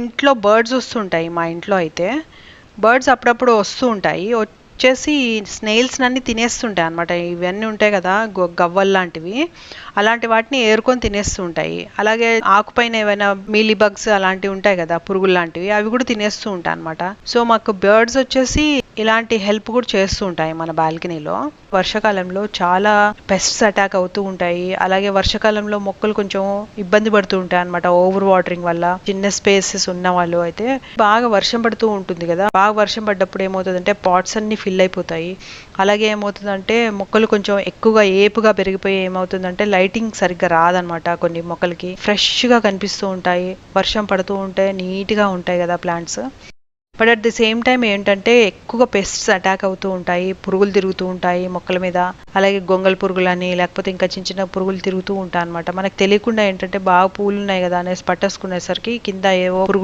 ఇంట్లో బర్డ్స్ వస్తుంటాయి. మా ఇంట్లో అయితే బర్డ్స్ అప్పుడప్పుడు వస్తూ ఉంటాయి. వచ్చేసి స్నేల్స్ అన్ని తినేస్తుంటాయి అన్నమాట. ఇవన్నీ ఉంటాయి కదా, గవ్వలు లాంటివి, అలాంటి వాటిని ఏరుకొని తినేస్తూ ఉంటాయి. అలాగే ఆకుపైన ఏమైనా మీలీ బగ్స్ అలాంటివి ఉంటాయి కదా, పురుగులు లాంటివి, అవి కూడా తినేస్తూ ఉంటాయి అనమాట. సో మాకు బర్డ్స్ వచ్చేసి ఇలాంటి హెల్ప్ కూడా చేస్తూ ఉంటాయి మన బాల్కనీలో. వర్షాకాలంలో చాలా పెస్ట్స్ అటాక్ అవుతూ ఉంటాయి. అలాగే వర్షాకాలంలో మొక్కలు కొంచెం ఇబ్బంది పడుతూ ఉంటాయి అనమాట, ఓవర్ వాటరింగ్ వల్ల. చిన్న స్పేసెస్ ఉన్న వాళ్ళు అయితే, బాగా వర్షం పడుతూ ఉంటుంది కదా, బాగా వర్షం పడ్డప్పుడు ఏమవుతుందంటే పాట్స్ అన్ని ఫిల్ అయిపోతాయి. అలాగే ఏమవుతుందంటే మొక్కలు కొంచెం ఎక్కువగా ఏపుగా పెరిగిపోయి ఏమవుతుందంటే లైటింగ్ సరిగ్గా రాదనమాట. కొన్ని మొక్కలకి ఫ్రెష్ గా కనిపిస్తూ ఉంటాయి, వర్షం పడుతూ ఉంటే నీట్ గా ఉంటాయి కదా plants. But at the same time ఏంటంటే ఎక్కువగా పెస్ట్స్ అటాక్ అవుతూ ఉంటాయి, పురుగులు తిరుగుతూ ఉంటాయి మొక్కల మీద. అలాగే గొంగళ పురుగులని, లేకపోతే ఇంకా చిన్న చిన్న పురుగులు తిరుగుతూ ఉంటాయి అనమాట. మనకు తెలియకుండా ఏంటంటే బాగా పూలు ఉన్నాయి కదా అనేసి పట్టేసుకునేసరికి కింద ఏవో పురుగులు